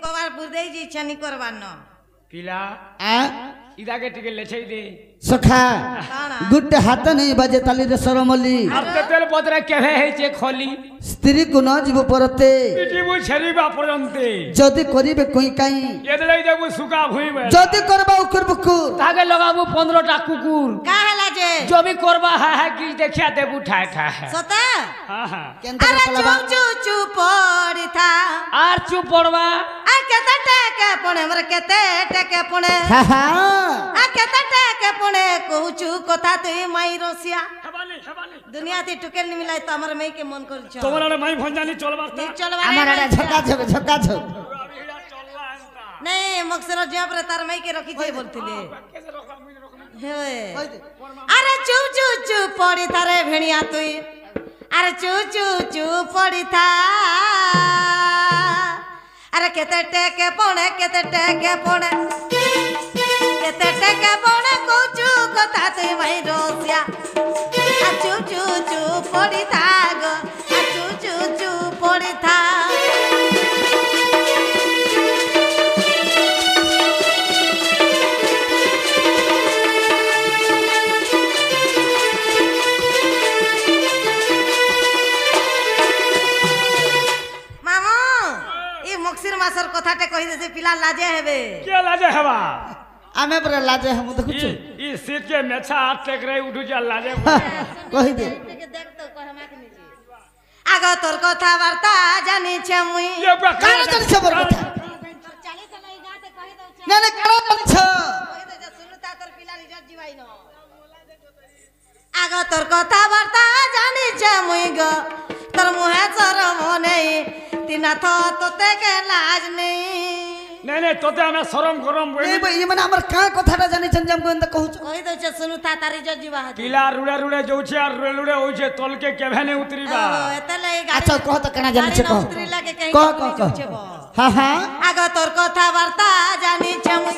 कबार बुरदे जी इच्छा नहीं करवार न पिला इदा के टिके लेछई दे सखा गुड्डे हाथ नहीं बजे ताली रे सरमली अब तो तेल पदरा केहे है चे खोली स्त्री को न जीव परते इटिबु छरीबा परंते जदी करिबे कोई काई एदलै देबु सुका भुइबे जदी करबा उकुर बुकुर तागे लगाबु 15 टा कुकुर का हला जे जो भी करबा है कि देखिया देबु ठाय ठाय सता हां हां अरे चू चू पड़ी था आर चू पड़वा आ केते टेके पणे मर केते टेके पणे हां हां आ केते टेके पणे कहूचू कथा तुई माई रोसिया हवाले दुनिया ती टुकेल नि मिलाई त हमर मई के मन कर छ तोमरा माई भंजानी चलबा नहीं चलवा हमारा झका झक नहीं मक्सर जब रे तार मई के रखी छे बोलतिले हे अरे चू चू चू पड़ी थारे भेणिया तुई अरे चू चू चू पड़ी था अरे केते टेके पणे कोचू कथा तुई भाई रोसिया आ चू चू चू पड़ी था गो आ चू चू चू पड़ी था मामू ई मक्सिर मासर कथाटे कहि दे पिला लाजे हेबे के लाजे हवा आमे पर लाजे हम देखुछु ई सीट के मेछा हाथ टेक रे उठु जा लाजे कहि दे देख तो कह माक निजे आगा तोर कथा वार्ता जानि छे मुई ये बा काना जन छबर कथा तोर 40 नहीं गाते कहि दउ छे ना काना जन छ कहि दे जे सुनुता तोर पिला रिजत जीवाई न आगा तोर कथा वार्ता जानि छे मुई ग तोर मुहे शरम नहीं तिना तोते के लाज नहीं नहीं तोते हमें शरम गरम ए बे ये माने हमर का कथाटा जानि छन जम कोन त कहू कहि दउ छे सुनुता तारी रिजत जीवा है पिला रुड़े रुड़े जोछे और रुड़े रुड़े होइछे तोल के केभे ने उतरीबा एतले गाड़ी अच्छा कह त केना जानि छ कह उतरी लागे कहीं कह हां हां आगा तोर कथा वार्ता जानि छे मुई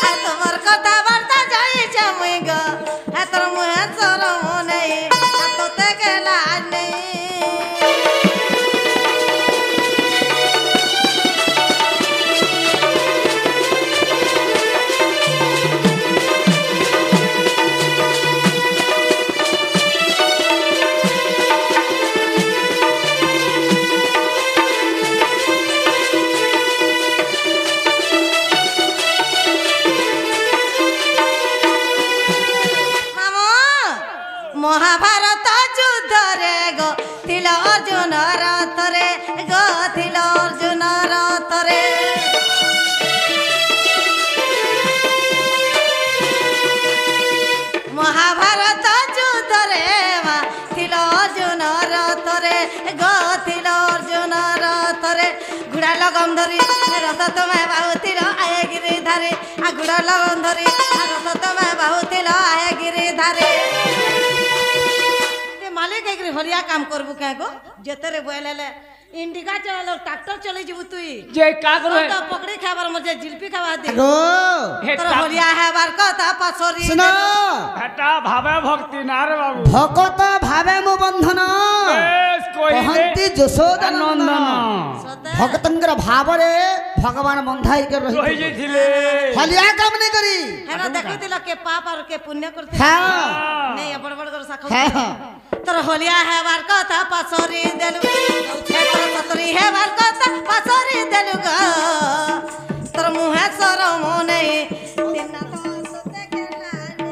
आ तोर कथा वार्ता जानि छे मुई ग आ तोर मुहे शरम नहीं तोते के लाज नहीं महाभारत युद्ध रे गो थिल अर्जुन रथ रे गो थिल अर्जुन रथ रे महाभारत युद्ध रे वा थिल अर्जुन रथ रे गो थिल अर्जुन रथ रे घुड़ा लगम धरी रथ तुम्हें बाहुथिल आए गिरी धारे आ घुड़ा लगम धरी रथ तुम्हें बाहुथिल आए गिरी धारे मालिक एक हरिया काम करबू क्या गो जेतरे बोलेले इंडिका चलो ट्रैक्टर चले जीबू तुई जे का करो तो पकड़ी खाबर मजे जिलपी खावा दे गो तोर हरिया है बार कथा पासोरी सुनो हटा भावे भक्ति नार बाबू भगत भावे मो बंधन बेस कोई कहंती यशोदा नंदन सदा भगतंगर भाव रे भगवान बंधाई के रही रही जेथिले हलिया काम नहीं करी है ना देखि दिल के पाप और के पुण्य करते हां नहीं बड़ बड़ कर साखो हां तोर हलिया है बार कथा पासोरी देलु तोर सतरी है बार कथा पासोरी देलु ग तोर मुहे शरम नहीं तिना तो सते के लाने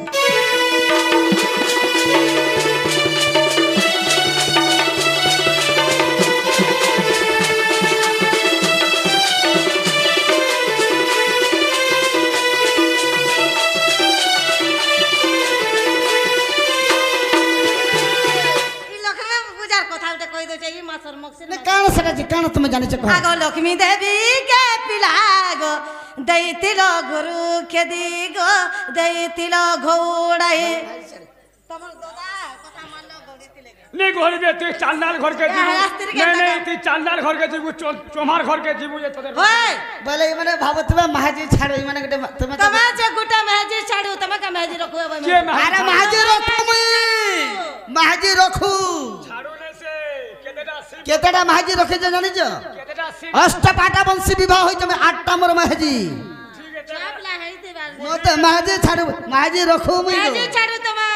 कान सका जी कान तुम जाने छ आगो लक्ष्मी देवी के पिलागो दैतिलो गुरु के दिगो दैतिलो घोड़ाई तमर दादा कथा मानलो गौरीतिले नहीं घोड़ी बे तू चांदाल घर के जीबू नहीं तू चांदाल घर के जीबू चोमार घर के जीबू ये तोरे होय बोले माने भावतबा महाजी छाड़ो माने तुम तमे जे गुटा महजी छाड़ू तमे का महजी रखो के अरे महाजी रखू मैं महाजी रखू छाड़ो ने से केदेटा केतेटा महाजी रखे जानि छ केतेटा सीट अष्टपाटा वंशी विवाह होई तमे 8टा मोर महाजी ठीक है चापला है ते बार मते महाजी छाड़ू महाजी रखो मुई काजे छाड़ू तमा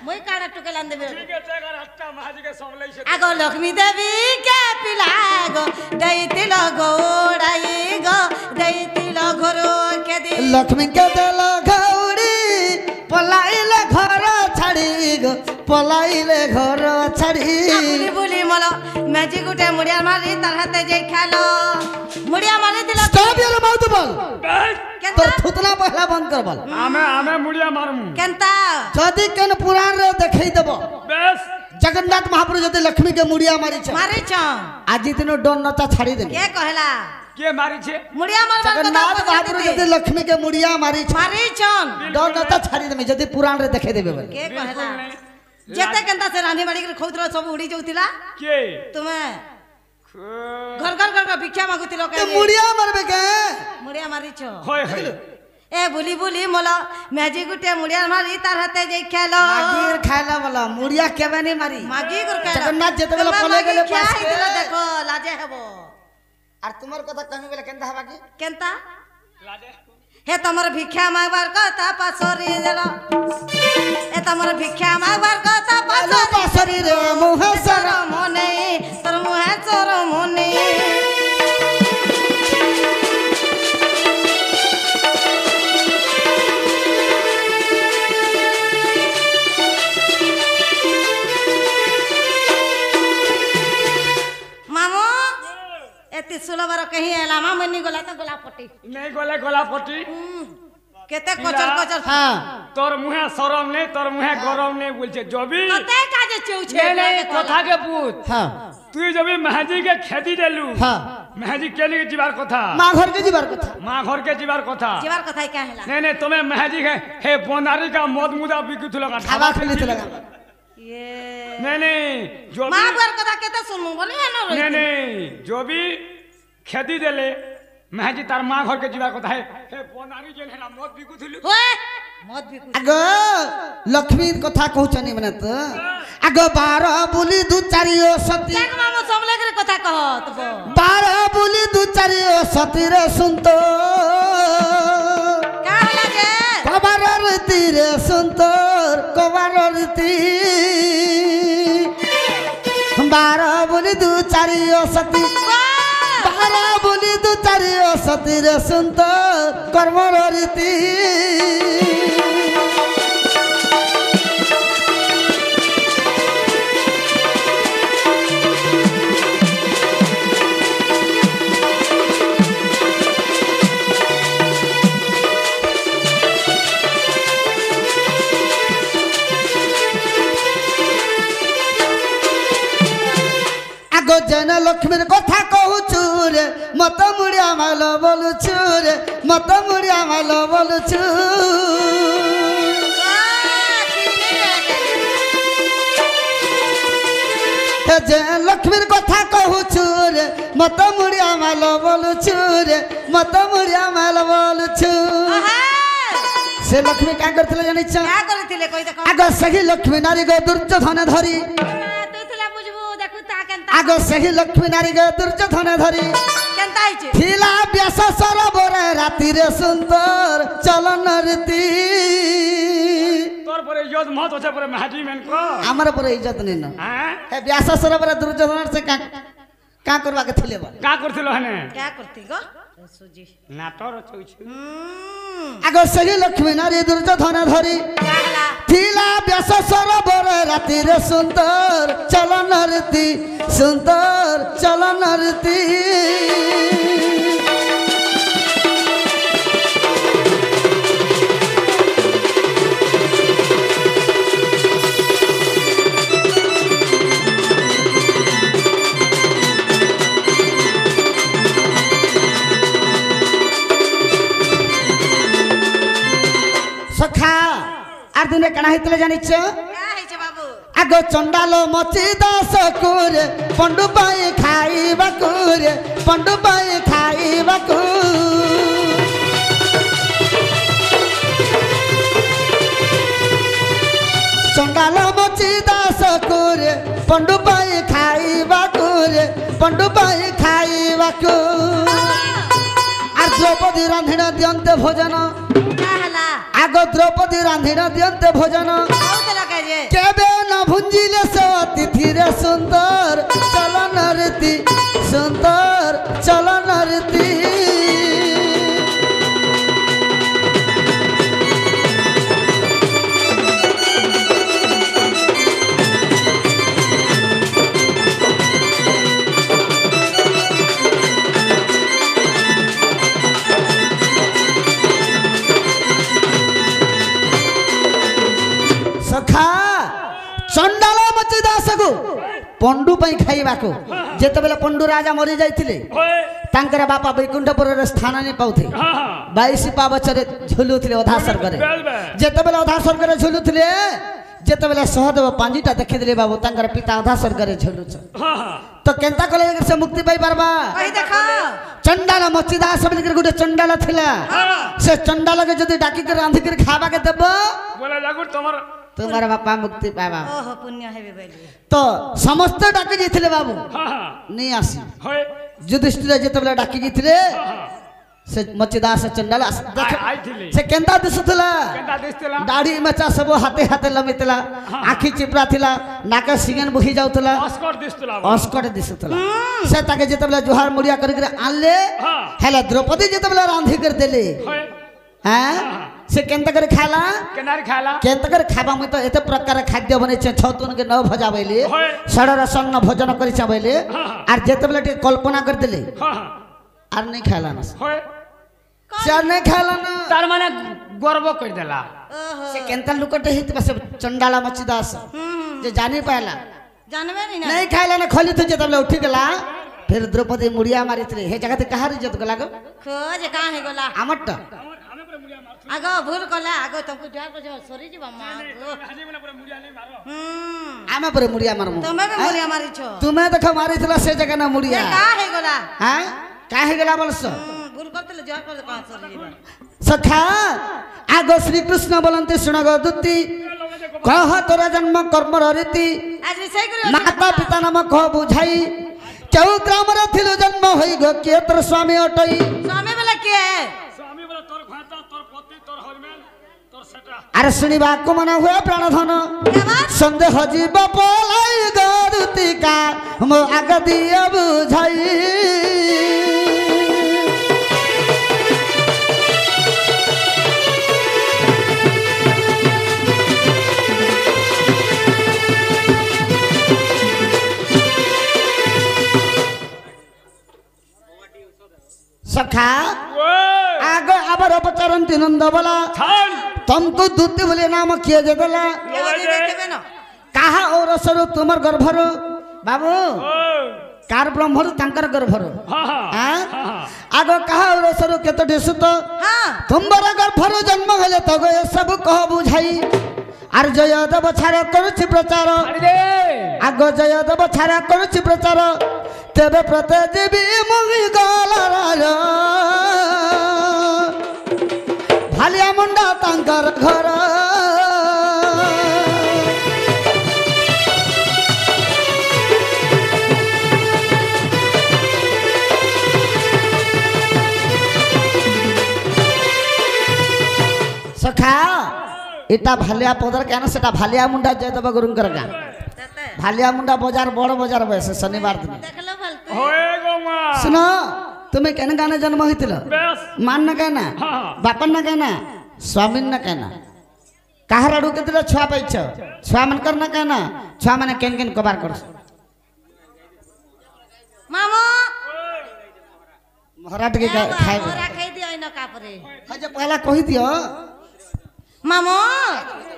মই काडा टुकेलान देबे ठीक है तेगर हट्टा महाजी के संभलै से आगो लक्ष्मी देवी के पिलागो दैतिल गोडाई गो दैतिल घरो के दे लक्ष्मी के देल घौड़ी पलाइले घर छाड़ी गो पलाइले घर छाड़ी बुली बुली मलो मैजी गुटे मुड़िया मारी तार हाथे जे खालो मुड़िया मारी दिला स्टॉप योर माउथ बोल केनता तोर थुतला पहला बंद कर बोल आमे मुड़िया मारमु केनता जदि केन पुराण रे देखै देबो बेस जगन्नाथ महाप्रभु जदि लक्ष्मी के मुड़िया मारी छ मारी छ आज दिन डोन नचा छाड़ी देबे के कहला के मारी छे मुड़िया मारबार जगन्नाथ महाप्रभु जदि लक्ष्मी के मुड़िया मारी छ मारी छन डोन नचा छाड़ी देबे जदि पुराण रे देखै देबे बोल के कहला जेते केनता से रानी बाड़ी के खौतरा सब उड़ी जाउतिला के तुमे घर घर भिक्षा मागुतिलो के के मुड़िया मारबे के मुड़िया मारी छ होय होय ए बुली बुली मोला मैजी गुटे मुड़िया मारी तार हाथे जे खेलो मागीर खाइला वाला मुड़िया केबे नहीं मारी मागी गुर खेलो जगन्नाथ जेते बेला पले गेले पास के देखो लाजे हेबो आर तुमर कथा कहबे बेला केनता हबा के केनता लाजे हे तमर भिक्षा मागबार कथा पासोरी देला ए तमर भिक्षा मागबार कथा आलो पासोरी पासरी रे मुह सर सर मोने तोर मुहे चोर मोने मामो एति सुलभर कहीं एला मामनी गोला त गोला पट्टी नहीं गोले गोला पटी केते कचर कचर हां তোর মুহে শরম নেই তোর মুহে গরম নেই বলছে জবি कते काजे चौछे नहीं नहीं কথা के पूछ हां তুই জবি মেহাজি কে খেদি দেলু हां মেহাজি কে লিগে যাবার কথা মা ঘর के जीवार कथा মা ঘর কে যাবার কথা जीवार कथाई का हैला नहीं नहीं तुम्हें मेहाजी के हे बोनारी का मद मुदा बिकुत लगा खावा खेली तो लगा ये नहीं नहीं जो भी मां घर कथा केते सुनमु बोली है न नहीं नहीं जो भी खेती देले मेहाजी तार माँ घर के जाবার কথা हे बोनारी जेल हेला मद बिकुत होए मत भी कुछ आगो लक्ष्मी कथा कहछनी मने तो आगो 12 बुली दु चारियो सती देख मामो सब लेकर कथा कहत बो 12 बुली दु चारियो सती रे सुनतो का होला जे कबार रीति रे सुनतोर कबार रीति 12 बुली दु चारियो सती 12 बुली दु चारियो सती रे सुनतोर कर्मर रीति आगो जन लक्ष्मीर कथा कहूछु रे मत मुड़िया माल बोलुछु रे मत मुड़िया माल बोलुछु हे जन लक्ष्मीर कथा कहूछु रे मत मुड़िया माल बोलुछु रे मत मुड़िया माल बोलुछु से लक्ष्मी का करथिले जानि छ क्या करथिले कोई देखो आगो सही लक्ष्मी नारी गो दुर्योधन धरी तू थिला बुझबू देखू ता केनता आगो सही लक्ष्मी नारी गो दुर्योधन धरी केनता आइছে थिला व्यास सरोवर राति रे सुंदर चलन रीति তোর পরে ইজ্জত মত আছে পরে মেহাজি মেন को हमर पर इज्जत नहीं न हैं हे व्यास सरोवर दुर्योधन से का करवा के थिले बा का करथिलो हने क्या करती गो सुजी नाटर चौछ आगो सही लक्ष्मी नारी दुर्योधन धरी क्या हला थिला व्यास सरोवर राति रे सुंदर चलन रीति सुंदर चलन रीति सखा आर दिने कणा हितले जानि छ क्या है बाबू आगो चंडाल मची दास कुरे पंडु पाई खाइबा कुरे पंडु पाई खाइबा कु चंडाल मची दास कुरे पंडु पाई खाइबा कुरे पंडु पाई खाइबाकू आर द्रौपदी रांधिण दियंते भोजन आग द्रौपदी रांधिण दियंते भोजन केबे न भुंजिले से अतिथि रे सुंदर चलन रीति सुंदर चलन रीति सखा चंडाल मचिदास को पंडु पई खाइबा को जेते बेले पंडु राजा मरि जाइथिले तांकर बापा वैकुंठपुर रे स्थान नै पाउथे 22 पावचरे झुलुथिले अधा स्वर्ग रे जेते बेले अधा स्वर्ग रे झुलुथिले जेते बेले सहदेव पांजीटा देखिदिले बाबू तांकर पिता अधा स्वर्ग रे झुलुछ तो केंता कले से मुक्ति पाई परबा कहि देखा चंडाल मचिदास बोली के गुटे चंडाल थिला से चंडाल के जदी डाकी के रांधी के खाबा के देबो बोला लागू तुम्हारा बापा मुक्ति पावा ओहो पुण्य हेबे बैली तो समस्त डाकी जेथिले बाबू हां नहीं आसी होय युधिष्ठिर जेतबेला डाकी जेथिले से मचिदास चंडाल देख से केंता दिसुतला दाढ़ी मचा सब हाथे हाथे लमितला आखि चिपरा थिला नाक सिंगन बुही जाउतला अस्कट दिसुतला से ताके जेतबेला जोहार मुड़िया करि के आनले हेला द्रौपदी जेतबेला रांधी कर देले हां से केंता करे खाला केंता करे खाबा म तो एते प्रकार खाद्य बने छ छतुन के न भजाबैले सडर संग भोजन करि चाबैले आर जेतबेला टे कल्पना कर देले आर नहीं खाला ना चार नहीं खाला ना तार माने गर्व कर देला से केंता लुकटे हित बस चंडाला मचिदास जे जानि पाला जानबे नहीं खाला ना खली तो जेतबेला उठी गेला फिर द्रौपदी मुड़िया मारितले हे जगह ते कहार इज्जत गला गो खोज का हे गला आमट आगो भूल कला आगो तुमको जा को सरी जीवा मां आमे पर मुड़िया मारमु तुमे भी मुड़िया मारी छो तुमे देखो मारितला से जगह ना मुड़िया का हे गला हां का हे गला बोलस भूल करतले जा को का सरी जीवा सखा आगो श्री कृष्ण बोलंते सुनगो दुत्ती कह तोरा जन्म कर्म रीति आज सही करियो माता पिता नाम कह बुझाई केउ ग्राम रे थिलो जन्म होई गो के तोर स्वामी अटई स्वामी वाला के है स्वामी वाला तोर खाता तोर पति तोर हरमेन तोर सेटा अरे सुनिबा को मन हुए प्राणधन संदेह जीव पलाई गरुति का मो आग दिए बुझाई सखा आगो आबर उपचरण नंद बोला तुमको दूती बोले नाम किए जे देला कहा और सरो तुमर गर्भर बाबू कार ब्रह्मर तांकर गर्भर हां आगो कहा और सरो केतटे सुत हां तुमर गर्भर जन्म हेले तो गए सब कह बुझाई आर जयदेव छारा करूछि प्रचार आगो जयदेव छारा करूछि प्रचार तेबे प्रते देवी मुगी गलार भालिया मुंडा तांकर घर सखा इटा भालिया पदर क्या सेटा भालिया मुंडा जयदेव गुरुंकर गाँ भालिया मुंडा बाजार बड़ बाजार बस शनिवार दिन सुनो तुम्हें केन गाने जन्म होइतिल मान न कहना बापन न कहना स्वामी न कहना कहार आड़ू के छुआ पाइछ छुआ मन कर न कहना छुआ माने केन केन कबार कर मामो महाराज के खाए मोरा खाई दियो न का परे हजे पहला कहि दियो मामो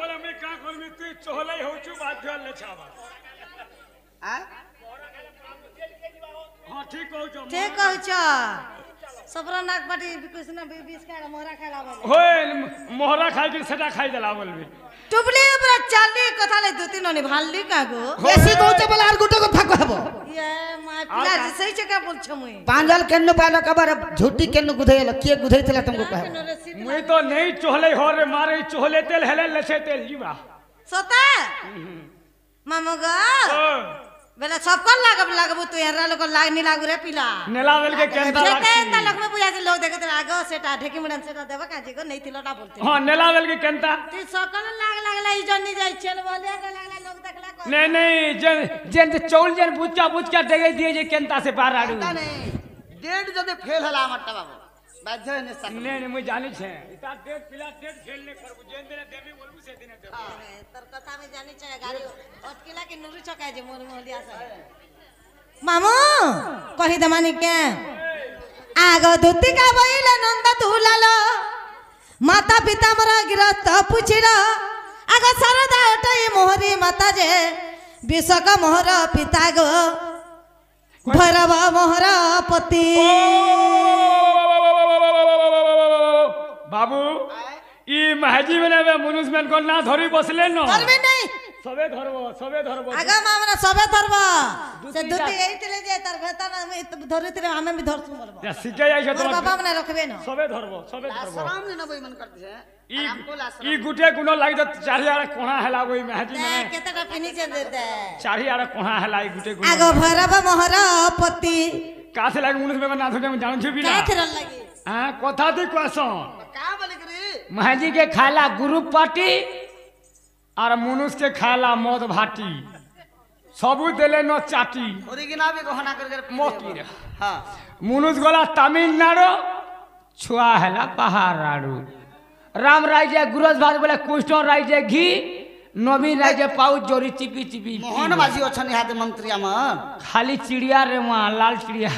बोला मैं का करमी तू चोहलै होचु बाध्य ले छाबा आ हां ठीक कहू छ सबरा नाक बाटी कृष्ण 20 का मोहरा खाला बोले होय मोहरा खाइ के सेटा खाइ देला बोलबे टुबली ऊपर चाली कथा ले दु तीन नि भालली का गो बेसी कहू बोला आर गुटे कथा कहबो ये माय पिला सही छ का बोल छ मुई पांजल केन पाला कबर झूठी केन गुधैल के गुधैतला तुमको कहबो मुई तो नहीं चोहलै हो रे मारे चोहले तेल हेले लछे तेल जीवा सोता मामो गा বেলে সবকল লাগবু তুই এরা লোক লাগনি লাগু রে পিলা নেলা বেল के केंता যেতে लागती তা লোক বুঝা যে লোক দেখতে আগো সেটা ঢেকি মুড়ান সেটা দেব কাজে গো নেই তিলটা বলতে हां नेला बेल के केंता তুই সকল লাগলা এই জন্য যাইছেন বলে লাগলা লোক দেখলা नहीं नहीं जेन चौल जेन बुच्चा देगे दिए जे केंता से पार आडू डेट যদি ফেল হলা আমারটা বাবু বাধ্য হয়ে নেস্তা नहीं मुझे जानी छे इता डेट पिला डेट फेल नहीं करबू जेन दिन देबी बोलबू से दिन देबू তোর কথা আমি জানি চাই গাড়ি অটকিলা কি নুরি চকায় যে মোর মোলিয়া আছে মামু কহি দমানি কে আগ ধুতিকা বইলে নন্দ তুলালো মাতা পিতা মোর গৃহস্থ পুছিল আগ শারদা ওটাই মোহরি মাতা যে বিশ্বক মোহর পিতা গো ভৈরব মোহর পতি बाबू ई महाजी में मनुष्य में को ना धरी बसले न ধরবে নাই सबे धरबो আগা মামরা সবে ধরব সে দুটি এইতলে যে তার ভেতর আমি ধরিতলে আমি বি ধরছু বলবো या सिखे जाय छ তোর तो বাবা মনে রাখবে না सबे धरबो आराम से न बई मन करते हैं ई गुटे गुनो लाग त चारी आरे कोणा हला वही महाजी में কেতটা ফিনিশে দে দে चारी आरे कोणा हला ई गुटे আগ गुनो ভৈরব মোহর পতি का से लाग मनुष्य में ना धरे में जान छी बिना কাথির লাগি हां कथा दी क्वेश्चन का बोले करी महाजी के खाला गुरु पार्टी और मनुष्य के खाला मद भाटी सबू देले न चाटी ओरिजिनल भी गहना करके मोती रे हां मनुष्य गला तमिलनाडु छुआ हैला पहाड़ाड़ू राम राय जे गुरज भात बोले कुष्ण राय जे घी नवीन राय जे पाउ जोरी चिपी चिपी मोहन बाजी अछन हाथ मंत्री हमर खाली चिड़िया रे वहाँ लाल चिड़िया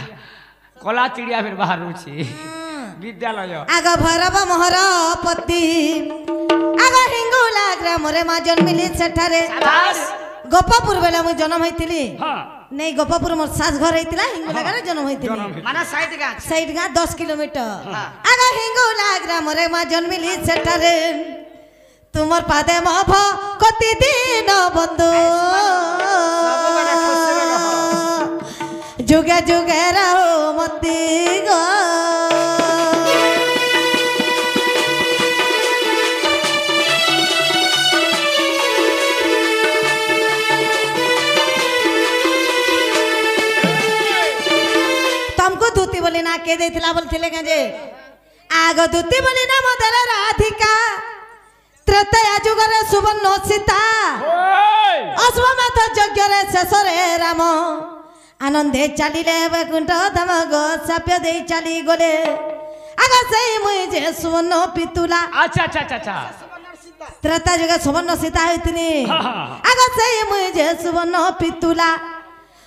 कला चिड़िया फिर बाहर रुचि विद्यालय আগ ভৈরব মোহর পতি আগ হিঙ্গুলা গ্রামরে মা জন্মিলি সেঠারে গোপপুর বেলা মুই জন্ম হইতিলি हाँ নেই গোপপুর মোর শাস ঘর হইতিলা হিঙ্গুলা গারে জন্ম হইতিলি जन्म है। माना साइड का সাইড গা 10 কিলোমিটার আগ হিঙ্গুলা গ্রামরে মা জন্মিলি সেঠারে তোমার পাদে মভ কতি দিন বন্ধু যুগে যুগে রহো মতি গো तुमको दूती बोली ना के देथिला बोलथिले जे आग दूती बोली ना मदर राधिका त्रैतया जुगरे सुवर्ण सीता ओए! अश्वमेध यज्ञरे शेषरे राम आनंदे चलिले वैकुंठ धाम गो साप्य दे चली गले आग सेई मुई जे सुवर्ण पितुला अच्छा अच्छा अच्छा अच्छा त्रैता जुगे सुवर्ण सीता होइतिनी हाँ, हाँ। आग सेई मुई जे सुवर्ण पितुला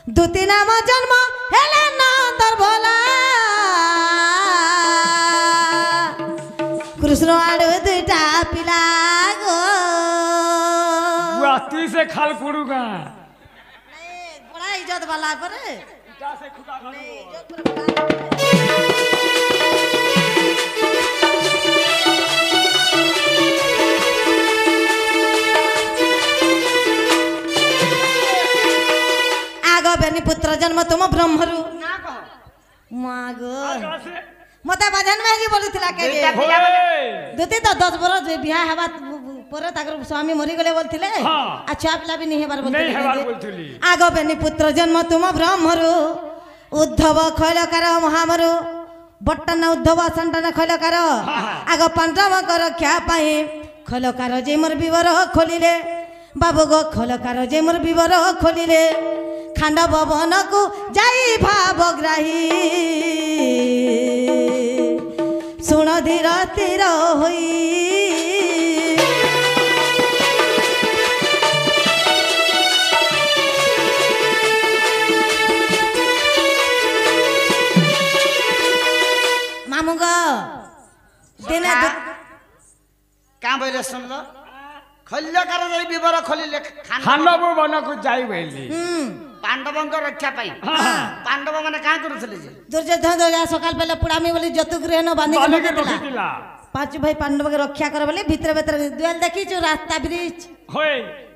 दूती नाम जन्म हेले नंदर भोला कृष्ण आड़ू दुईटा पिला गो बुआती से खाल कुड़ूगा बड़ा इज्जत वाला पर इटा से खुदा घरू आगो बेनी पुत्र जन्म तुम ब्रह्मरु ना कहो मागो आगा से मते भजन में ही बोलुथिला के जे ओए! दुती तो 10 बरस बियाह हेबा परे ताकर स्वामी मरि गले बोलथिले हाँ। आ छुआ पिला भी नहीं हेबार बोलथिले नहीं हेबार बोलथिली। आगो बेनी पुत्र जन्म तुम ब्रह्मरु उद्धव खैलकार महामरु बट्टन उद्धव संतन खैलकार आगो पांडव कर रक्षा पाई खैलकार जे मोर विवर खोलिले बाबू गो खैलकार जे मोर विवर खोलिले खांडव वन को जाई भावग्राही सुन धीर तीर होई मामू गो दिने का बोले सुन लो खल्य कर जाई विवर खोलिले खांडव वन को जाई बैली पांडवंक रक्षा पाई पांडव माने का करूथले जे दुर्योधन दुर्गा सकाल पहले पुड़ामी बोली जतु गृह न बांधी बांधी के के रखिला। रखिला। पांच भाई पांडव के रक्षा कर बोले भीतर भीतर दुआल देखी जो रास्ता ब्रिज होए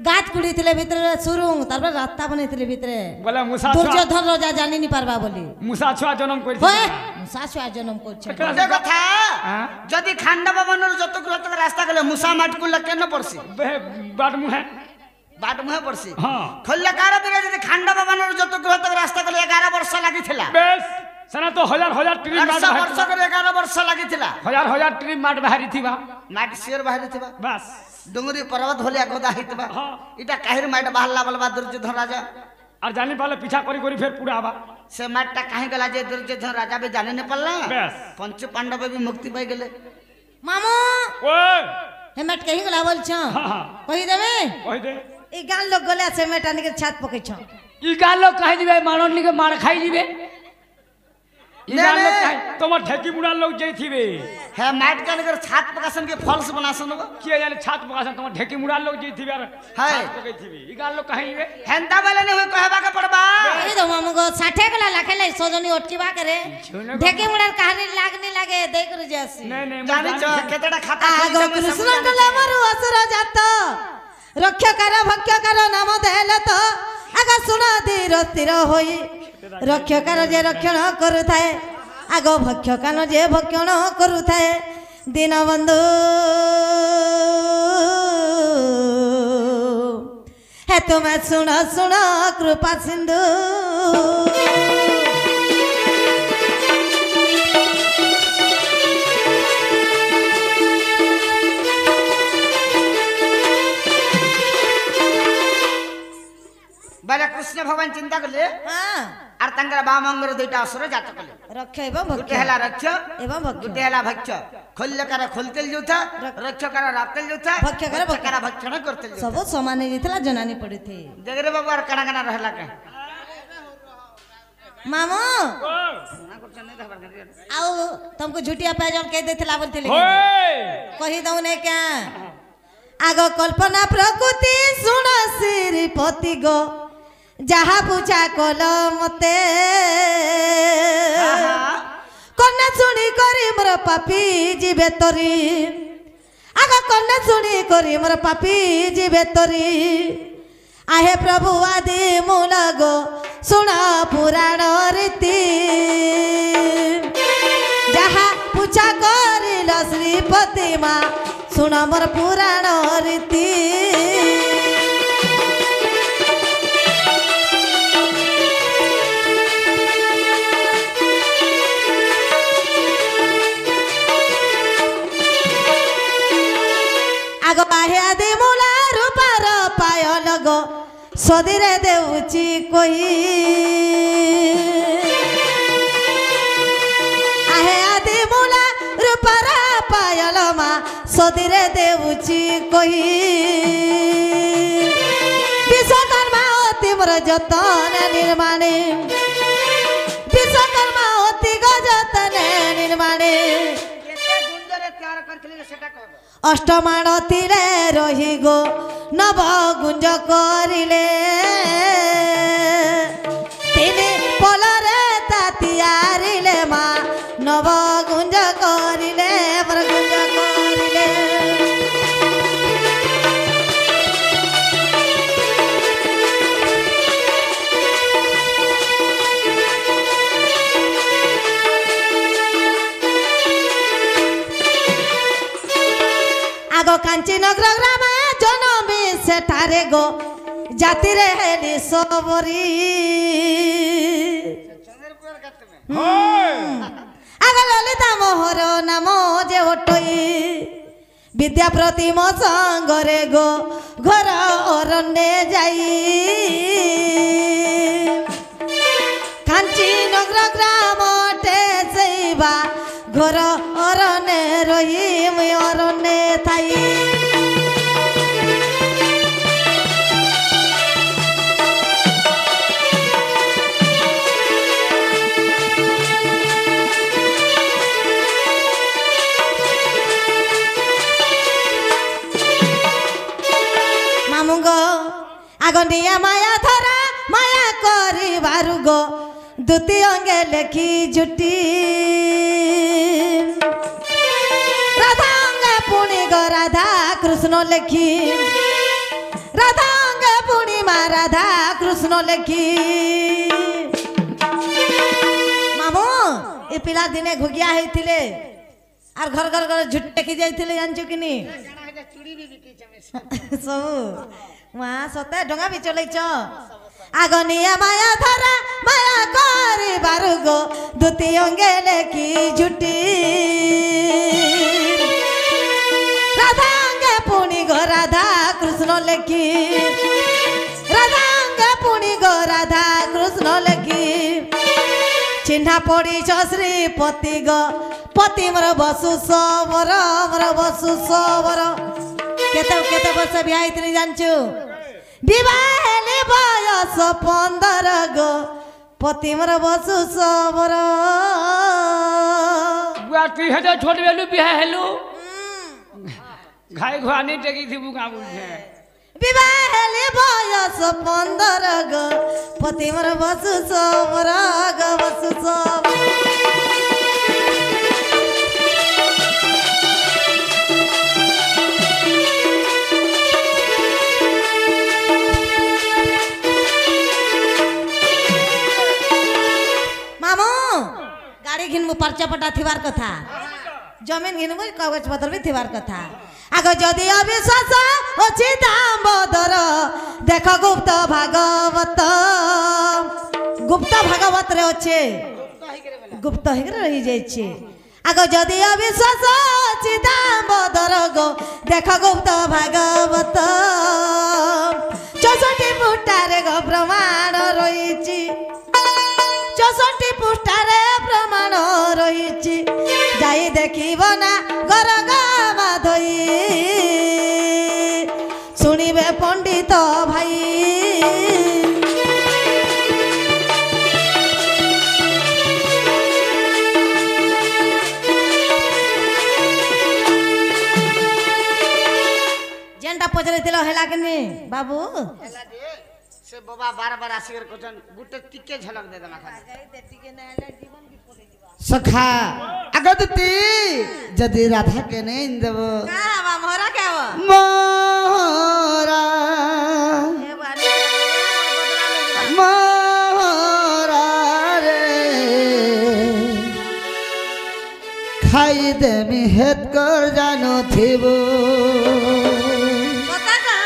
गात कुड़ी थिले भीतर सुरुंग तारपर रास्ता बने थिले भीतर बोले मुसा दुर्योधन राजा जानी नि पारबा बोली मुसा छुआ जन्म होए करछि सासु जन्म करछे जे कथा हां जदि खांडव बनर जतक जतक रास्ता गले मुसा माटकुल केन पड़सी बे बाट मुहे बाट मुहे पड़सी हाँ खोलले कार दिने जदि खांडा बाबानर जत ग्रह तक रास्ता कले 11 वर्ष लागिथिला बेस सेना तो हजार हजार ट्रिप मार 100 वर्ष करे 11 वर्ष लागिथिला हजार हजार ट्रिप मार बाहरी थीबा माट शेर बाहरी थिबा बस डुंगरी पर्वत होलिया गोदा हितबा हाँ इटा काहिर माट बाहरला बलबा दुर्योधन राजा और जानी पाले पीछा करी करी फिर पूरा आवा से माटटा काहे गला जे दुर्योधन राजा भी जाने न पल्ला बेस पंच पांडव भी मुक्ति पाई गेले मामू ओए हेमेट कहीं गला बोल छ हाँ हाँ कही देबे कहि दे ई गान लोग गले से मेटानी के छात पकै छ ई गालो कहि दिबे माननी के मार खाई दिबे ई नहीं, गालो नहीं। कहि तोमर ठेकी मुड़ा लोग जई थीबे है माट के नगर छात प्रकाशन के फॉल्स बनासन किए जाने छात पकासन तोमर ठेकी मुड़ा लोग जई थीबे और हाय। छात पकई थीबे ई गालो कहि दिबे हेंता वाले ने होय कहबा के पड़बा कही दो मामू गो 60 गला लाखेले सोजनी ओटकीबा करे छोने ढेके मुड़ार कहानी लागने लागे देख रे जैसी नहीं नहीं जानी छ केतडा खाता आगो कृष्ण कला मरु असुर जात रक्षकर भक्षकर नाम देले तो आगो सुन धीर स्थिर होई रक्षकर जे रक्षण करुथाए आगो भक्षकन जे भक्षण करुथाए दीनबंधु है तुम्हें सुन सुन कृपा सिंधु बाला कृष्ण भगवान चिंता करले हाँ आर तंगर बामंगर दुईटा असुर जात कले रक्ष एवं गुटे भक्ष हला रक्ष एवं भक्ष गुटे हला भक्ष खोलकर खोलतेल जोथा रक्षकर रातेल जोथा भक्षकर भक्षकर भक्षण करतेल जोथा सब समान रीतला जनानी पड़ी थी जगरे बाबू आर कणा कणा रहला के मामू ओ आओ तुमको झूठिया पैजल कह देथिला बोलथिले ओए कही दऊ ने क्या आगो कल्पना प्रकृति सुन श्रीपति गो जहा पूछा कल मते कन्या शुणी करी मोर पापी जीवे तरी आगो कन्या शुणी करी मोर पापी जीवे तरी आहे प्रभु आदि मूल गो सुन पुराण रीति जहा पूछा करिल श्रीपति माँ सुन मोर पुराण रीति आगो आहे आदि मूला रूपार पायल गो सदीरे देउची कोई आहे आदि मूला रूपार पायल मा सदीरे देउची कोई विश्वकर्मा अति मोर जतन निर्माणे विश्वकर्मा अति गो जतन निर्माणे केते गुंजरे तैयार करथिले सेटा कहबो अष्टमाण तीरे रही गो नव गुंज करिले तिनि पलरे तातियारिले मा नव गुंज करिले पर गुंज करिले आगो कांची नगर ग्राम जनमी सेठारे गो जाति रे हेली सबरी चंद्रपुर गत में ओए आगो ललिता मोहर नाम जे ओटई विद्या प्रतिम संगरे गो घर अरण्ये जाई कांची नगर ग्राम टे सेवा घर अरण्ये रही मुई अरण्ये थाई मामू गो आगनिया माया धरा माया करी बारु गो द्वितीय अंगे लेखी जुटी राधा अंगे पुणी गो राधा कृष्ण लेखी राधा अंगे पुणी मा राधा कृष्ण लेखी मामू ए पिला दिने घुगिया होइथिले आर घर घर घर झुट टेकी जाइथिले जानछु कि नी ସବୁ ମା ସତେ ଡଙ୍ଗା ବି ଚଲେଇଛ ଆଗନିଆ ମାୟା ଧରା ମାୟା କରିବାରୁ ଗো ଦୁତି ଅଙ୍ଗେଲେ କି ଝୁଟି ରାଧାଙ୍ଗେ ପୁଣି ଗো ରାଧା କୃଷ୍ଣ ଲେଖି ରାଧାଙ୍ଗେ ପୁଣି ଗো ରାଧା କୃଷ୍ଣ ଲେଖି ଚିହ୍ନା ପଡ଼ିଛ ଶ୍ରୀପତି ଗ ପତି ମୋର ବସୁ ସବର ମୋର ବସୁ ସବର କେତେ କେତେ ବର୍ଷ ବିହା ହେଇଥିଲି ଜାଣିଛୁ ବିବାହ ହେଲି ବୟସ 15 ଗো ପତି ମୋର ବସୁ ସବର बुआ तू है तो छोड़ बेलू बिहा हेलू घाई घुआनी टेकी थी बुगा बुझे ବିବାହ ହେଲି ବୟସ 15 ଗো ପତି ମୋର ବସୁ ସବର ଗো ବସୁ ସବର गाड़ी घिनमु पर्चा पटा थिवार कथा जमीन घिनमु कागज पत्र भी थिवार कथा आग जदि अविश्वास अछि दामोदर देख गुप्त भागवत रे अच्छे गुप्त हे रही जाइछे आग जदि अविश्वास अछि दामोदर गो देख गुप्त भागवत 64 फुटारे गो प्रमाण रहिछि 64 पृष्ठारे प्रमाण रही जाई देखिब ना घर गावा धोई शुणिबे पंडित भाई जेनटा पचरैथिल हैला कि नहीं बाबू से बाबा बार बार आसिकर कोचन गुटे टिके झलक दे दमा खाली सखा अगदती जदि राधा के नहीं देव का बा मोरा के बा मोरा मोरा रे खाई दे मी हेत कर जानो थिबो पता का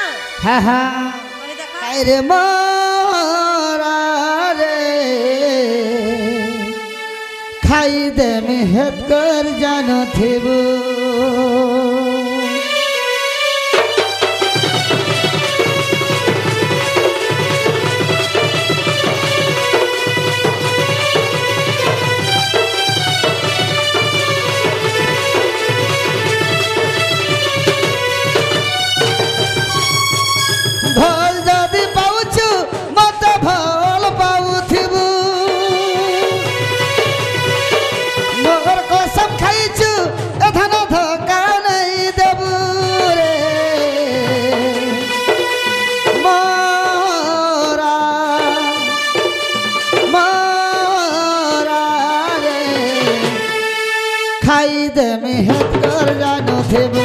हा हा रे मोरा रे खाई दे मेहत कर जानो थिबो खाई दे मेहत कर जानो थिबो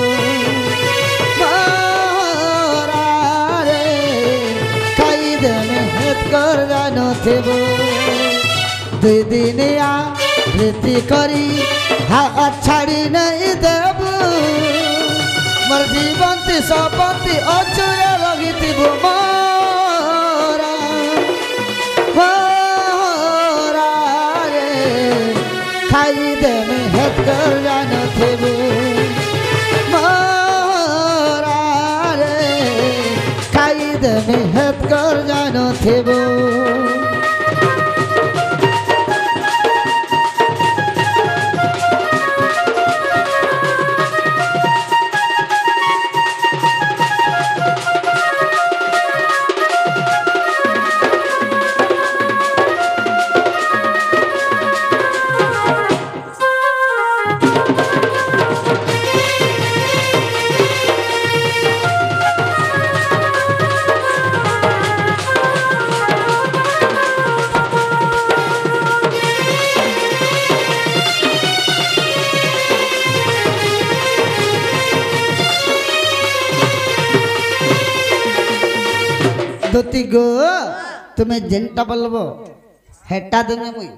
मोरा रे खाई दे मेहत कर जानो थिबो दुई दिनिया प्रीति करी हाथ छाड़ी नहीं देबू मोर जीवंती सबंती अचुरे लगी थिबो मोरा मोरा रे खाई दे मेहत कर जानो थिबो मोरा रे खाई दे मेहत कर जानो थिबो दोती गो तुम्हें जेंटा बोलबो हेटा देने मुई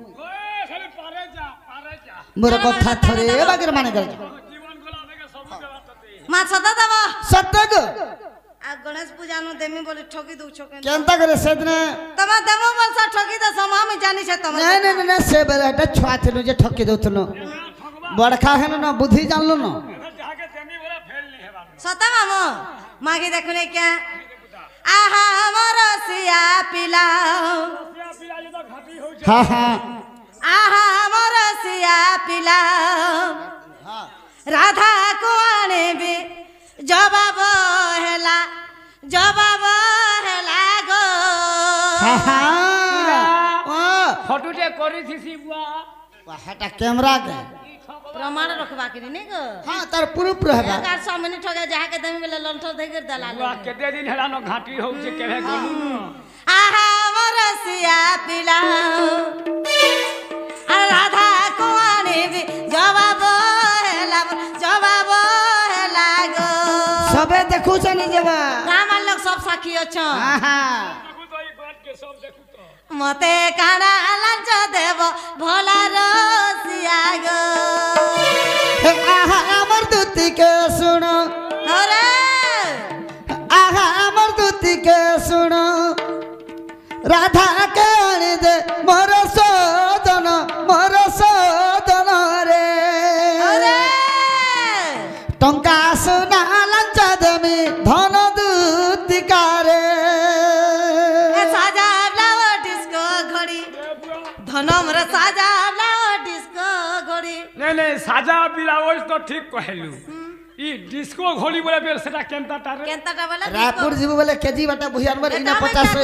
मोर कथा थरे बागेर माने कर ମା ସଦା ଦେବ ସତ୍ୟ ଗো आ गणेश पूजा नु देमी बोले ठगी दउ छके केनता करे सेदिन तमा देमो बोलसा ठगी द समा में जानी छे तमा नहीं नहीं नहीं से बेला एटा छुआ थिलु जे ठकी दउथनु बड़खा हेन न बुद्धि जानलु न जाके देमी बोला फेल नहीं हेबा सता मामो मागी देखने क्या आहा हमर सिया पिला पिला ये तो घाटी हो हां हां आहा हमर सिया पिला राधा को आने भी जवाब हेला गो हां हां फोटो जे करी थी बुआ हटा कैमरा के प्रमाण रखबा के नहीं गो हां तार प्रूफ रहबा एकार सामने ठगे जाहा के देमी बेले लंठो दे कर दलाल बुआ केते दिन हेला न घाटी हो जे केहे गोलू न आहा हमर सिया पिला राधा को आने भी जवाब हेला गो सबे देखू छ नि जेबा गाम लोग सब साखी अछन हां हां देखू तो ई बात के सब देखू तो मते काना लांच देव भोला रसिया गो हे आहा अमर दूती के सुनो अरे आहा अमर दूती के सुनो राधा के आने दे मोर सदन रे अरे टंका सुना लंच देमी धन दूती कारे ए साजा लाओ डिस्को घड़ी धनम रे साजा लाओ डिस्को घड़ी नहीं नहीं साजा बिलाओ तो ठीक कहलू ई डिस्को घोड़ी बोले बेल सेटा केनता तारे केनता बोला रायपुर जीव बोले केजी बटा भुयान बर इना 50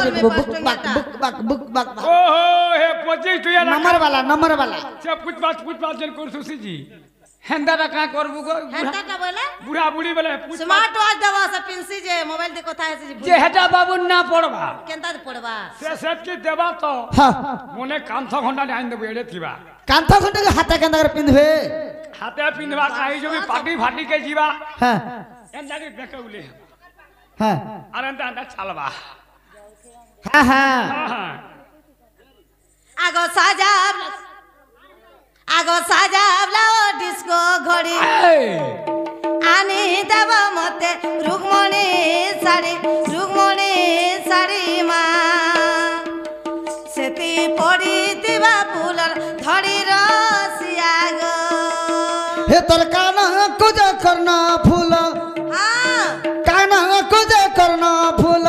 बुक बक ओहो हे 25 टुया नंबर वाला से पूछ बात जन कर सुसी जी हेंदा का करबू गो हेंता बोला बुढ़ा बुढ़ी बोले स्मार्ट वॉच देवा से पिंसी जे मोबाइल दे कोथा है जे हेटा बाबू ना पड़बा केनता पड़बा से सेट की देबा तो हां मोने कांथ घंटा आइन देबो एडे थिबा कांथा घंटे के हाथा केंदा कर पिंधबे हाथे पिनवा काई जो भी पार्टी फाटी के जीवा हां एंदा के बेकउले हां अरे अंदा चलबा हां हां हां आगो साजा लाओ डिस्को घड़ी आनी देव मते रुक्मणी साड़ी मा सेती पड़ी दिवा फूलर धड़ी रसिया गो हे तोर काना कुज करना फूल हाँ काना कुज करना फूल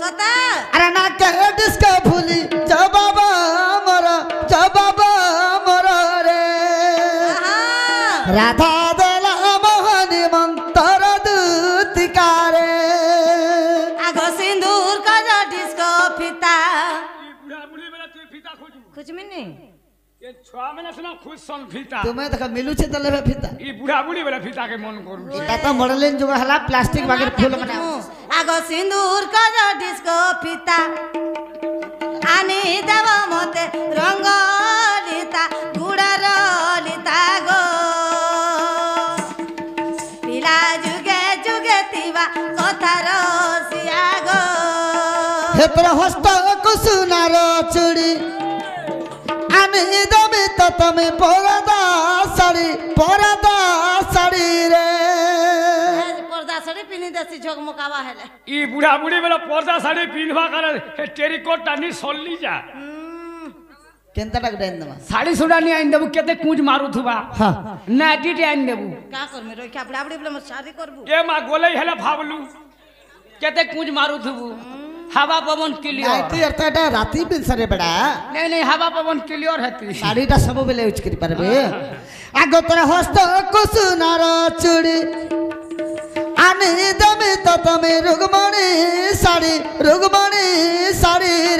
सता अरे ना के डिस्को फूली जवाब रे हाँ राधा देला मोहनी मंतर दूतिकारे आगो सिंदूर का जो डिस्को फीता बुढ़ा बुढ़ी बोले तू फीता खोजू कुछ में नहीं ये छुआ में ना खुश सन फीता तुम्हें देखा मिलू छे तले फिता ई बुढ़ा बुढ़ी बोले फीता के मन करू इटा तो मॉडलिंग जुगा हला प्लास्टिक बागे फूल बना आगो सिंदूर का जो डिस्को फीता आनी देव मते रंग लिता गुड़र लिता गो पिला जुगे जुगे तिवा कथा रसिया गो हे तोर हस्त कुसुनार चूड़ी आनी दमी तो तमे परदा साड़ी रे पर्दा साड़ी पिनी देसी झगमगावा हेले ई बुढ़ा बुढ़ी बोले पर्दा साड़ी पिनवा करे टेरिकोट टानी सोल्ली जा केंता टाक देन दमा साड़ी सुडा नहीं आइन देबू केते कुंज मारू थुबा हां नाटी टे आइन देबू का कर में रोखा बुढ़ा बुढ़ी बोले शादी करबू ए मा गोले हेले भावलू केते कुंज मारू थुबू हवा पवन क्लियर नाइटी अर्थाटा राती बिन सरे बड़ा नहीं हवा पवन क्लियर हेती साड़ीटा सब बेले यूज करि पारबे आगो तोर हस्त कुसुनार चूड़ी आनी दमे तो तमे रुगमणी साड़ी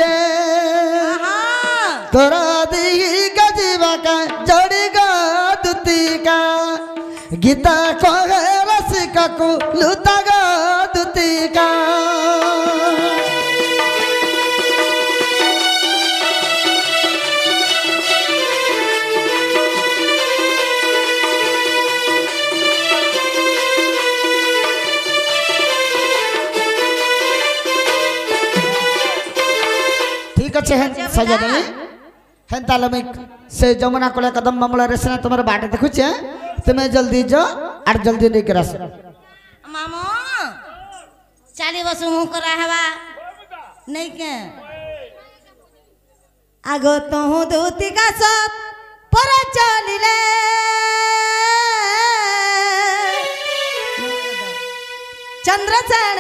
रे तोरा दी गजीवा का जोड़ी गा दुती का गीता को रसिका को लुता गा दुती का ठीक अच्छे हैं सजा दे हैं तालमे से जमुना कोले कदम मामला रेसना तुम्हारे बाटे देखु छे तुम्हें जल्दी जो और जल्दी नहीं करस ଚାଲି ବସୁ ମୁଁ କରାହେବା नहीं के आगो तहु दूती का सत पर चलिले चंद्रसेन